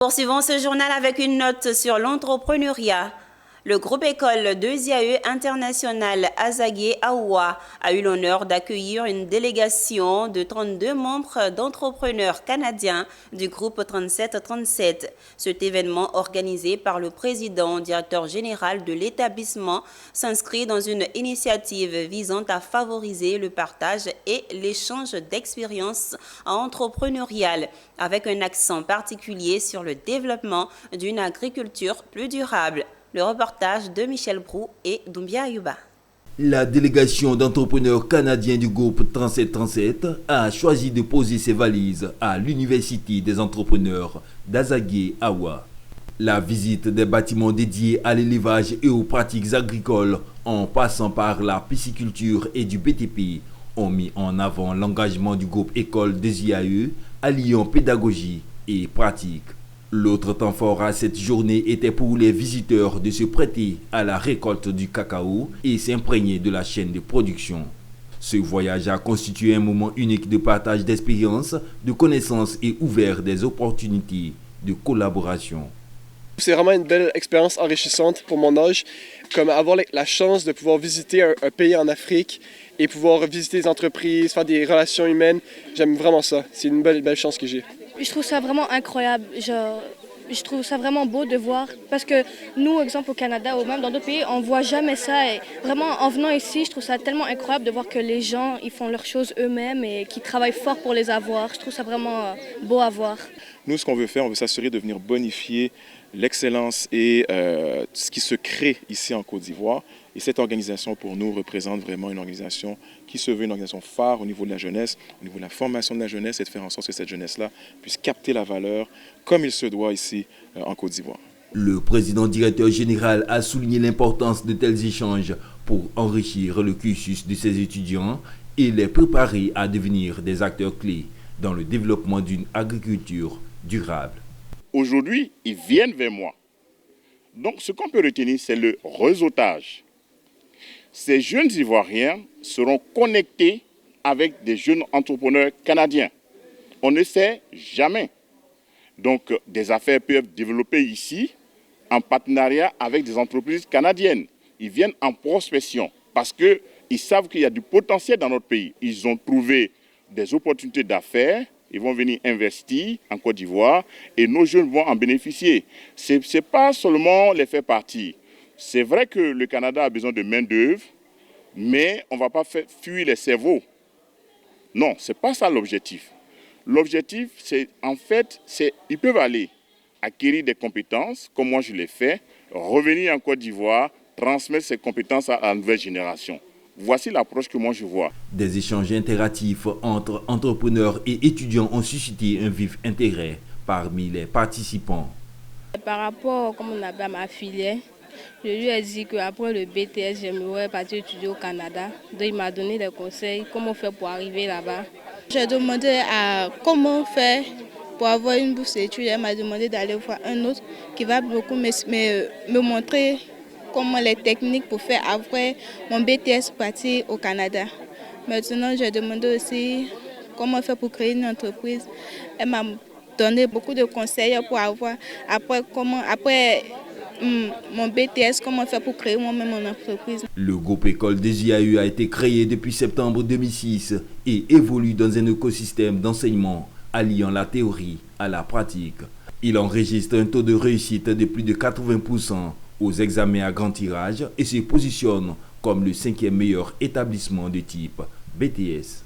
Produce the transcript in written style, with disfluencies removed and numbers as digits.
Poursuivons ce journal avec une note sur l'entrepreneuriat. Le groupe école 2IAE International Azagué Awa a eu l'honneur d'accueillir une délégation de 32 membres d'entrepreneurs canadiens du groupe 3737. Cet événement organisé par le président directeur général de l'établissement s'inscrit dans une initiative visant à favoriser le partage et l'échange d'expériences entrepreneuriales avec un accent particulier sur le développement d'une agriculture plus durable. Le reportage de Michel Brou et Doumbia Ayuba. La délégation d'entrepreneurs canadiens du groupe 3737 a choisi de poser ses valises à l'Université des entrepreneurs d'Azagué Awa. La visite des bâtiments dédiés à l'élevage et aux pratiques agricoles, en passant par la pisciculture et du BTP, ont mis en avant l'engagement du groupe école des IAE, alliant pédagogie et pratique. L'autre temps fort à cette journée était pour les visiteurs de se prêter à la récolte du cacao et s'imprégner de la chaîne de production. Ce voyage a constitué un moment unique de partage d'expériences, de connaissances et ouvert des opportunités de collaboration. C'est vraiment une belle expérience enrichissante pour mon âge, comme avoir la chance de pouvoir visiter un pays en Afrique et pouvoir visiter des entreprises, faire des relations humaines. J'aime vraiment ça. C'est une belle chance que j'ai. Je trouve ça vraiment incroyable. Je trouve ça vraiment beau de voir parce que nous, exemple au Canada ou même dans d'autres pays, on ne voit jamais ça. Et vraiment, en venant ici, je trouve ça tellement incroyable de voir que les gens ils font leurs choses eux-mêmes et qu'ils travaillent fort pour les avoir. Je trouve ça vraiment beau à voir. Nous, ce qu'on veut faire, on veut s'assurer de venir bonifier l'excellence et ce qui se crée ici en Côte d'Ivoire. Et cette organisation, pour nous, représente vraiment une organisation qui se veut une organisation phare au niveau de la jeunesse, au niveau de la formation de la jeunesse et de faire en sorte que cette jeunesse-là puisse capter la valeur comme il se doit ici en Côte d'Ivoire. Le président directeur général a souligné l'importance de tels échanges pour enrichir le cursus de ses étudiants et les préparer à devenir des acteurs clés dans le développement d'une agriculture durable. Aujourd'hui, ils viennent vers moi. Donc, ce qu'on peut retenir, c'est le réseautage. Ces jeunes Ivoiriens seront connectés avec des jeunes entrepreneurs canadiens. On ne sait jamais. Donc, des affaires peuvent développer ici en partenariat avec des entreprises canadiennes. Ils viennent en prospection parce qu'ils savent qu'il y a du potentiel dans notre pays. Ils ont trouvé des opportunités d'affaires. Ils vont venir investir en Côte d'Ivoire et nos jeunes vont en bénéficier. Ce n'est pas seulement les faire partir. C'est vrai que le Canada a besoin de main-d'œuvre, mais on ne va pas faire fuir les cerveaux. Non, ce n'est pas ça l'objectif. L'objectif, c'est ils peuvent aller acquérir des compétences, comme moi je l'ai fait, revenir en Côte d'Ivoire, transmettre ces compétences à la nouvelle génération. Voici l'approche que moi je vois. Des échanges interactifs entre entrepreneurs et étudiants ont suscité un vif intérêt parmi les participants. Par rapport comme on appelle à ma filière, je lui ai dit qu'après le BTS, j'aimerais partir étudier au Canada. Donc il m'a donné des conseils, comment faire pour arriver là-bas. J'ai demandé comment faire pour avoir une bourse d'études. Elle m'a demandé d'aller voir un autre qui va beaucoup me montrer comment les techniques pour faire après mon BTS partir au Canada. Maintenant, j'ai demandé aussi comment faire pour créer une entreprise. Elle m'a donné beaucoup de conseils pour avoir après mon BTS, comment faire pour créer moi-même mon entreprise. Le groupe école des IAE a été créé depuis septembre 2006 et évolue dans un écosystème d'enseignement alliant la théorie à la pratique. Il enregistre un taux de réussite de plus de 80% aux examens à grand tirage et se positionne comme le 5e meilleur établissement de type BTS.